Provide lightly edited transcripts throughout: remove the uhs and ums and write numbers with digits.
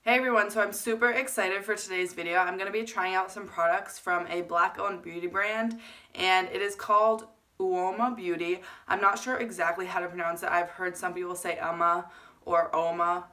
Hey everyone, so I'm super excited for today's video. I'm going to be trying out some products from a black-owned beauty brand, and it is called Uoma Beauty. I'm not sure exactly how to pronounce it. I've heard some people say Uma or Oma,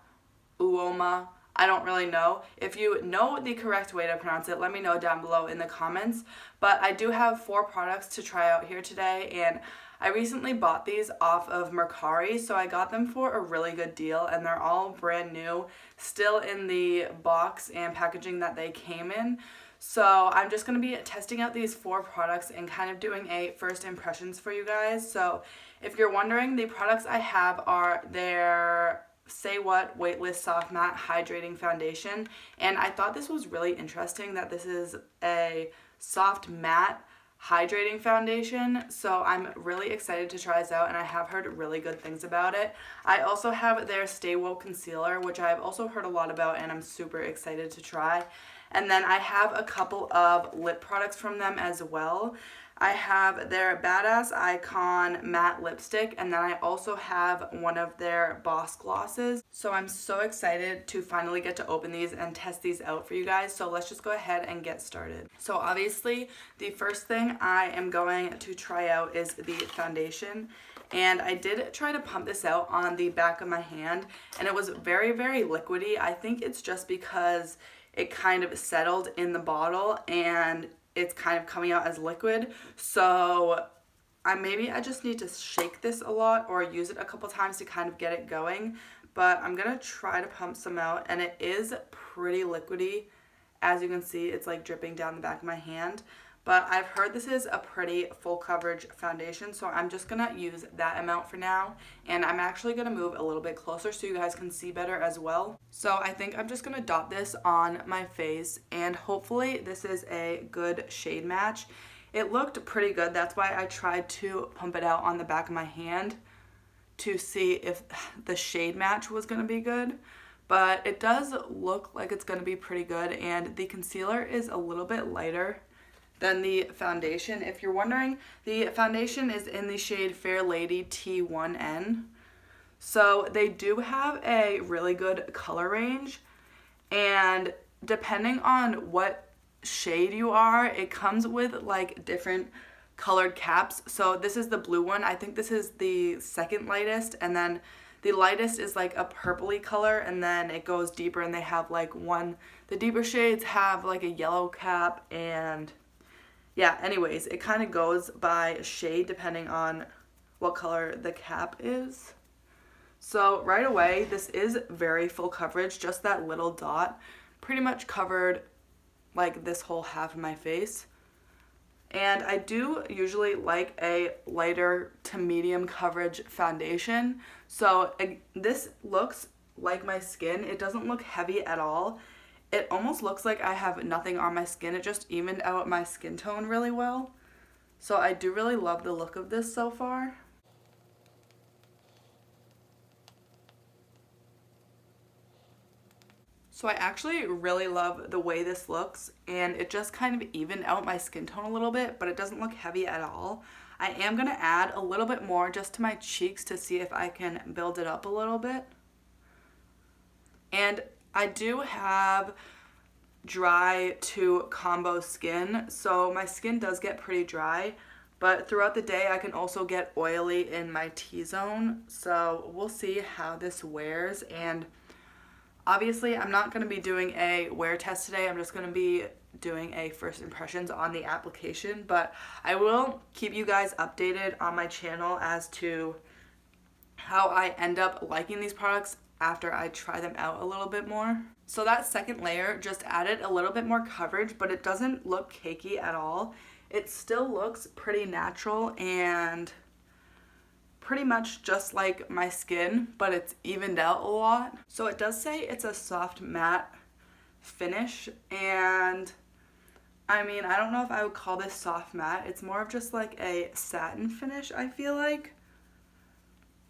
Uoma. I don't really know. If you know the correct way to pronounce it, let me know down below in the comments. But I do have 4 products to try out here today, and I recently bought these off of Mercari, so I got them for a really good deal, and they're all brand new, still in the box and packaging that they came in. So I'm just going to be testing out these 4 products and kind of doing a first impressions for you guys. So if you're wondering, the products I have are their Say What Weightless Soft Matte Hydrating Foundation, and I thought this was really interesting that this is a soft matte hydrating foundation, so I'm really excited to try this out, and I have heard really good things about it. I also have their Stay Woke Concealer, which I've also heard a lot about, and I'm super excited to try. And then I have a couple of lip products from them as well. I have their Badass Icon matte lipstick, and then I also have one of their Boss glosses. So I'm so excited to finally get to open these and test these out for you guys. So let's just go ahead and get started. So obviously the first thing I am going to try out is the foundation. And I did try to pump this out on the back of my hand, and it was very, very liquidy. I think it's just because it kind of settled in the bottle and it's kind of coming out as liquid. So maybe I just need to shake this a lot or use it a couple times to kind of get it going. But I'm going to try to pump some out, and it is pretty liquidy. As you can see, it's like dripping down the back of my hand. But I've heard this is a pretty full coverage foundation, so I'm just going to use that amount for now. And I'm actually going to move a little bit closer so you guys can see better as well. So I think I'm just going to dot this on my face, and hopefully this is a good shade match. It looked pretty good. That's why I tried to pump it out on the back of my hand to see if the shade match was going to be good. But it does look like it's going to be pretty good, and the concealer is a little bit lighter than the foundation. If you're wondering, the foundation is in the shade Fair Lady T1N. So they do have a really good color range, and depending on what shade you are, it comes with like different colored caps. So this is the blue one. I think this is the second lightest, and then the lightest is like a purpley color, and then it goes deeper, and they have like the deeper shades have like a yellow cap, and yeah, anyways, it kind of goes by shade depending on what color the cap is. So right away, this is very full coverage. Just that little dot pretty much covered like this whole half of my face. And I do usually like a lighter to medium coverage foundation. So this looks like my skin. It doesn't look heavy at all. It almost looks like I have nothing on my skin. It just evened out my skin tone really well. So I do really love the look of this so far. So I actually really love the way this looks, and it just kind of evened out my skin tone a little bit, but it doesn't look heavy at all. I am going to add a little bit more just to my cheeks to see if I can build it up a little bit. And I do have dry to combo skin, so my skin does get pretty dry, but throughout the day I can also get oily in my T-zone, so we'll see how this wears. And obviously I'm not going to be doing a wear test today. I'm just going to be doing a first impressions on the application, but I will keep you guys updated on my channel as to how I end up liking these products after I try them out a little bit more. So that second layer just added a little bit more coverage, but it doesn't look cakey at all. It still looks pretty natural and pretty much just like my skin, but it's evened out a lot. So it does say it's a soft matte finish, and I mean, I don't know if I would call this soft matte. It's more of just like a satin finish, I feel like.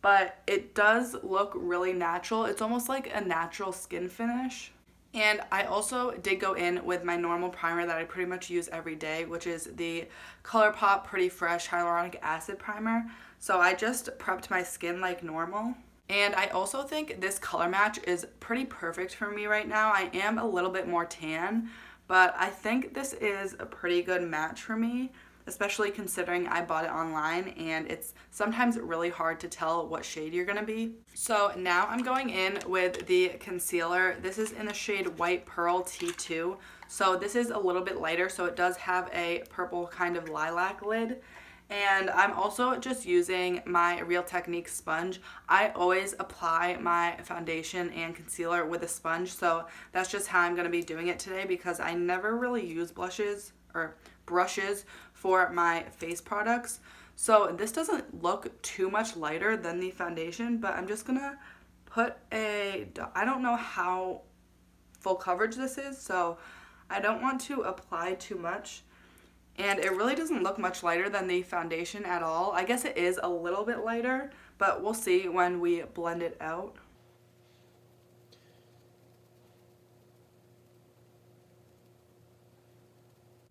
But it does look really natural. It's almost like a natural skin finish. And I also did go in with my normal primer that I pretty much use every day, which is the ColourPop Pretty Fresh Hyaluronic Acid Primer. So I just prepped my skin like normal. And I also think this color match is pretty perfect for me right now. I am a little bit more tan, but I think this is a pretty good match for me, especially considering I bought it online and it's sometimes really hard to tell what shade you're gonna be. So now I'm going in with the concealer. This is in the shade White Pearl T2. So this is a little bit lighter, so it does have a purple kind of lilac lid. And I'm also just using my Real Technique sponge. I always apply my foundation and concealer with a sponge, so that's just how I'm going to be doing it today because I never really use blushes or brushes for my face products. So this doesn't look too much lighter than the foundation, but I'm just going to put I don't know how full coverage this is, so I don't want to apply too much. And it really doesn't look much lighter than the foundation at all. I guess it is a little bit lighter, but we'll see when we blend it out.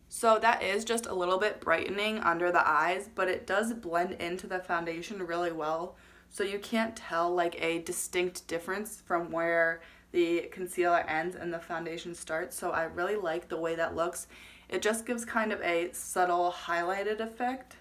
So that is just a little bit brightening under the eyes, but it does blend into the foundation really well. So you can't tell like a distinct difference from where the concealer ends and the foundation starts. So I really like the way that looks. It just gives kind of a subtle highlighted effect,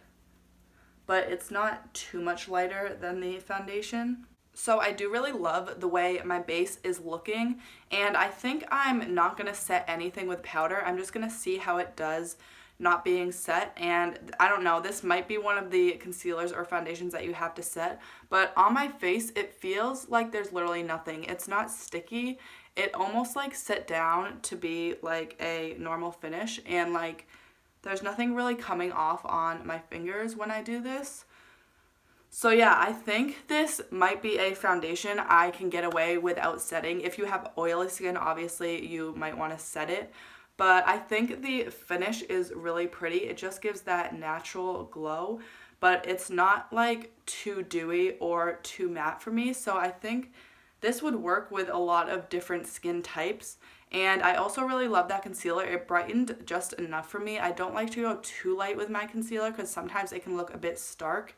but it's not too much lighter than the foundation. So I do really love the way my base is looking, and I think I'm not going to set anything with powder. I'm just going to see how it does not being set, and I don't know, this might be one of the concealers or foundations that you have to set, but on my face it feels like there's literally nothing. It's not sticky. It almost like set down to be like a normal finish, and like there's nothing really coming off on my fingers when I do this. So yeah, I think this might be a foundation I can get away without setting. If you have oily skin, obviously you might want to set it, but I think the finish is really pretty. It just gives that natural glow, but it's not like too dewy or too matte for me. So I think this would work with a lot of different skin types. And I also really love that concealer. It brightened just enough for me. I don't like to go too light with my concealer because sometimes it can look a bit stark.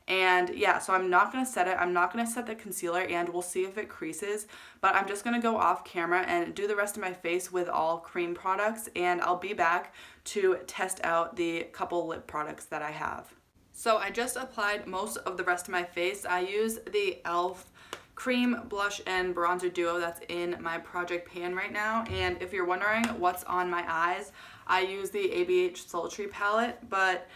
And yeah, so I'm not going to set it. I'm not going to set the concealer, and we'll see if it creases. But I'm just going to go off camera and do the rest of my face with all cream products. And I'll be back to test out the couple lip products that I have. So I just applied most of the rest of my face. I use the e.l.f. cream blush and bronzer duo that's in my project pan right now. And if you're wondering what's on my eyes, I use the ABH Sultry palette, but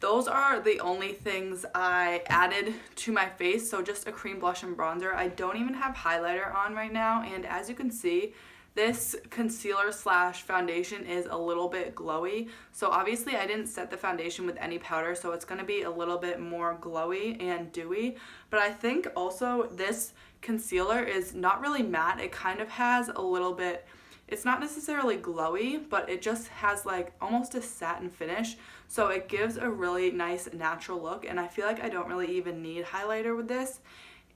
those are the only things I added to my face. So just a cream blush and bronzer. I don't even have highlighter on right now, and as you can see, this concealer slash foundation is a little bit glowy. So obviously I didn't set the foundation with any powder, so it's going to be a little bit more glowy and dewy. But I think also this concealer is not really matte. It kind of has a little bit, it's not necessarily glowy, but it just has like almost a satin finish. So it gives a really nice natural look, and I feel like I don't really even need highlighter with this.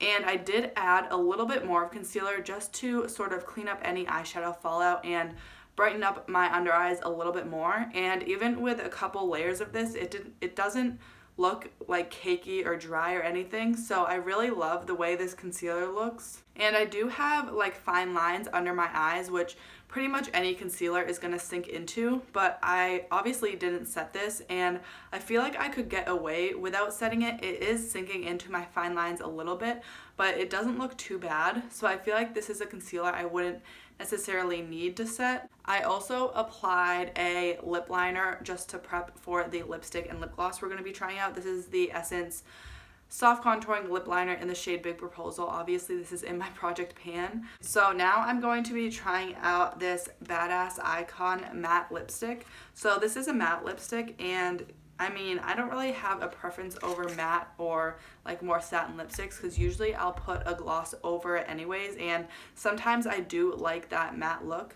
And I did add a little bit more of concealer just to sort of clean up any eyeshadow fallout and brighten up my under eyes a little bit more. And even with a couple layers of this, it doesn't look like cakey or dry or anything. So I really love the way this concealer looks. And I do have like fine lines under my eyes, which pretty much any concealer is going to sink into, but I obviously didn't set this, and I feel like I could get away without setting it. It is sinking into my fine lines a little bit, but it doesn't look too bad. So I feel like this is a concealer I wouldn't necessarily need to set. I also applied a lip liner just to prep for the lipstick and lip gloss we're going to be trying out. This is the Essence Soft Contouring Lip Liner in the shade Big Proposal. Obviously this is in my project pan. So now I'm going to be trying out this Badass Icon matte lipstick. So this is a matte lipstick, and I mean, I don't really have a preference over matte or like more satin lipsticks because usually I'll put a gloss over it anyways, and sometimes I do like that matte look.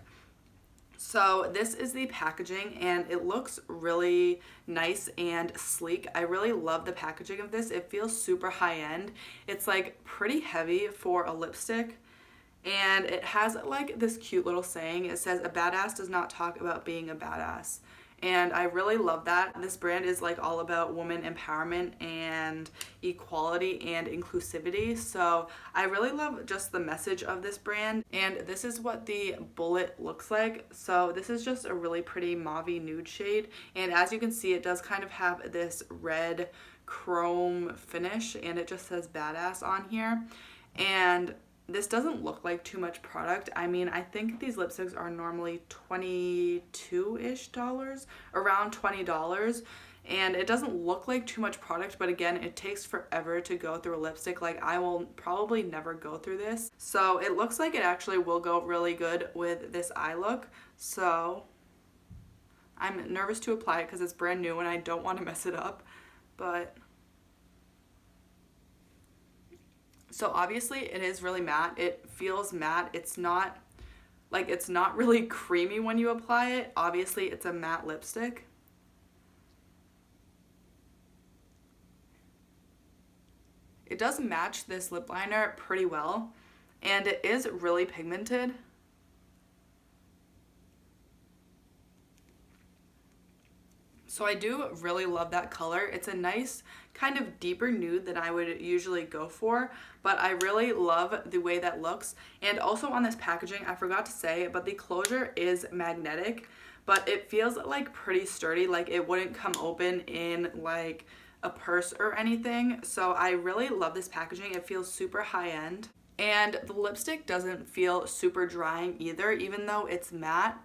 So this is the packaging, and it looks really nice and sleek. I really love the packaging of this. It feels super high-end. It's like pretty heavy for a lipstick, and it has like this cute little saying. It says, "A badass does not talk about being a badass." and I really love that. This brand is like all about woman empowerment and equality and inclusivity, so I really love just the message of this brand. And this is what the bullet looks like. So this is just a really pretty mauvey nude shade, and as you can see, it does kind of have this red chrome finish, and it just says badass on here. And this doesn't look like too much product. I mean, I think these lipsticks are normally $22-ish, around $20, and it doesn't look like too much product, but again, it takes forever to go through a lipstick. Like, I will probably never go through this. So it looks like it actually will go really good with this eye look. So I'm nervous to apply it because it's brand new and I don't want to mess it up, but so obviously it is really matte. It feels matte. It's not really creamy when you apply it. Obviously it's a matte lipstick. It does match this lip liner pretty well, and it is really pigmented. So I do really love that color. It's a nice kind of deeper nude than I would usually go for, but I really love the way that looks. And also on this packaging, I forgot to say, but the closure is magnetic, but it feels like pretty sturdy, like it wouldn't come open in like a purse or anything. So I really love this packaging. It feels super high end, and the lipstick doesn't feel super drying either, even though it's matte.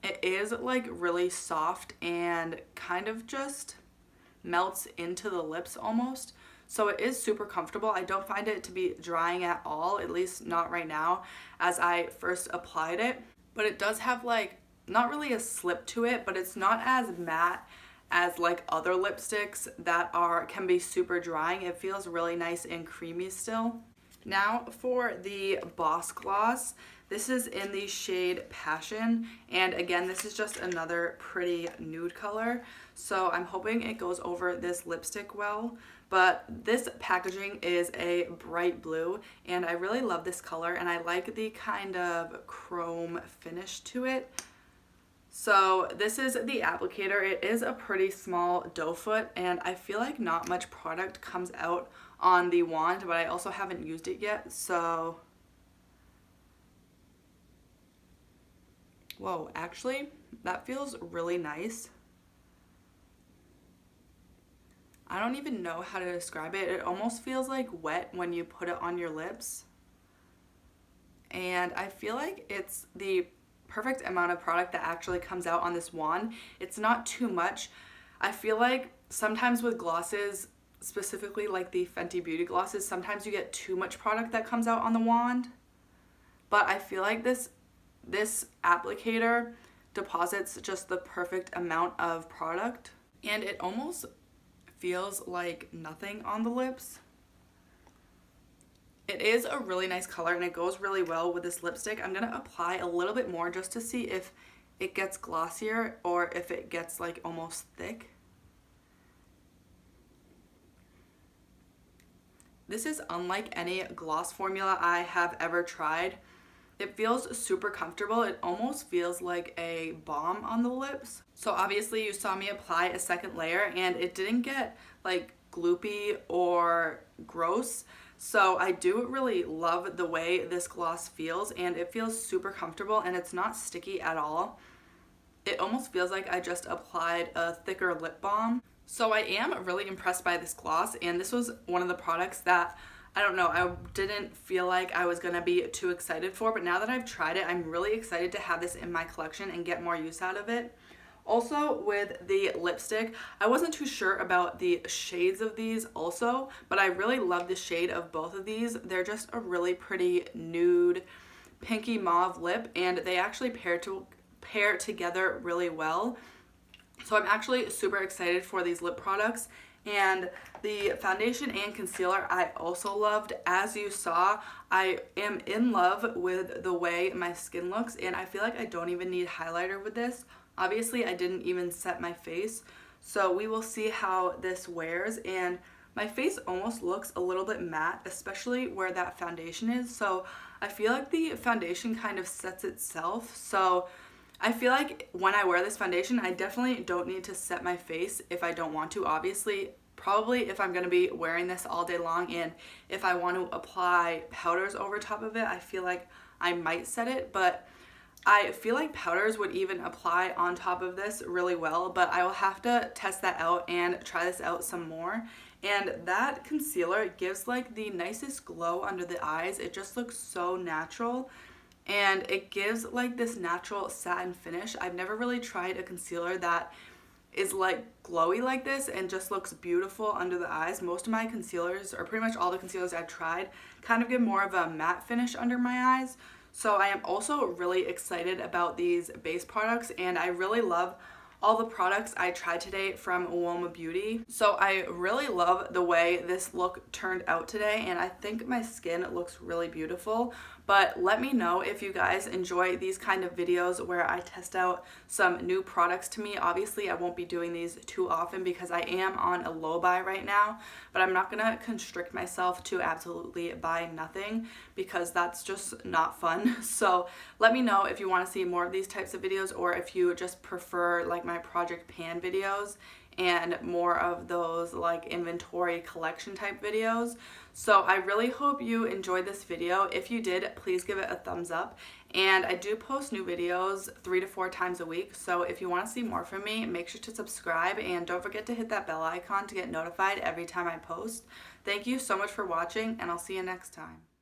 It is like really soft and kind of just melts into the lips almost. So it is super comfortable. I don't find it to be drying at all, at least not right now as I first applied it. But it does have like, not really a slip to it, but it's not as matte as like other lipsticks that can be super drying. It feels really nice and creamy still. Now for the Boss Gloss. This is in the shade Passion, and again, this is just another pretty nude color, so I'm hoping it goes over this lipstick well. But this packaging is a bright blue, and I really love this color, and I like the kind of chrome finish to it. So this is the applicator. It is a pretty small doe foot, and I feel like not much product comes out on the wand, but I also haven't used it yet, so whoa, actually, that feels really nice. I don't even know how to describe it. It almost feels like wet when you put it on your lips. And I feel like it's the perfect amount of product that actually comes out on this wand. It's not too much. I feel like sometimes with glosses, specifically like the Fenty Beauty glosses, sometimes you get too much product that comes out on the wand. But I feel like this applicator deposits just the perfect amount of product, and it almost feels like nothing on the lips. It is a really nice color and it goes really well with this lipstick. I'm gonna apply a little bit more just to see if it gets glossier or if it gets like almost thick. This is unlike any gloss formula I have ever tried. It feels super comfortable. It almost feels like a balm on the lips. So obviously you saw me apply a second layer and it didn't get like gloopy or gross. So I do really love the way this gloss feels, and it feels super comfortable and it's not sticky at all. It almost feels like I just applied a thicker lip balm. So I am really impressed by this gloss, and this was one of the products that I don't know, I didn't feel like I was gonna be too excited for, but now that I've tried it, I'm really excited to have this in my collection and get more use out of it. Also with the lipstick, I wasn't too sure about the shades of these also, but I really love the shade of both of these. They're just a really pretty nude pinky mauve lip, and they actually pair together really well. So I'm actually super excited for these lip products. And the foundation and concealer I also loved. As you saw, I am in love with the way my skin looks, and I feel like I don't even need highlighter with this. Obviously, I didn't even set my face, so we will see how this wears. And my face almost looks a little bit matte, especially where that foundation is. So I feel like the foundation kind of sets itself. So I feel like when I wear this foundation, I definitely don't need to set my face if I don't want to. Obviously, probably if I'm going to be wearing this all day long and if I want to apply powders over top of it, I feel like I might set it, but I feel like powders would even apply on top of this really well, but I will have to test that out and try this out some more. And that concealer gives like the nicest glow under the eyes. It just looks so natural. And it gives like this natural satin finish. I've never really tried a concealer that is like glowy like this and just looks beautiful under the eyes. Most of my concealers, or pretty much all the concealers I've tried, kind of give more of a matte finish under my eyes. So I am also really excited about these base products, and I really love all the products I tried today from Uoma Beauty. So I really love the way this look turned out today, and I think my skin looks really beautiful. But let me know if you guys enjoy these kind of videos where I test out some new products to me. Obviously, I won't be doing these too often because I am on a low buy right now, but I'm not gonna constrict myself to absolutely buy nothing because that's just not fun. So let me know if you want to see more of these types of videos, or if you just prefer like my Project Pan videos and more of those like inventory collection type videos. So I really hope you enjoyed this video. If you did, please give it a thumbs up. And I do post new videos 3 to 4 times a week. So if you want to see more from me, make sure to subscribe and don't forget to hit that bell icon to get notified every time I post. Thank you so much for watching, and I'll see you next time.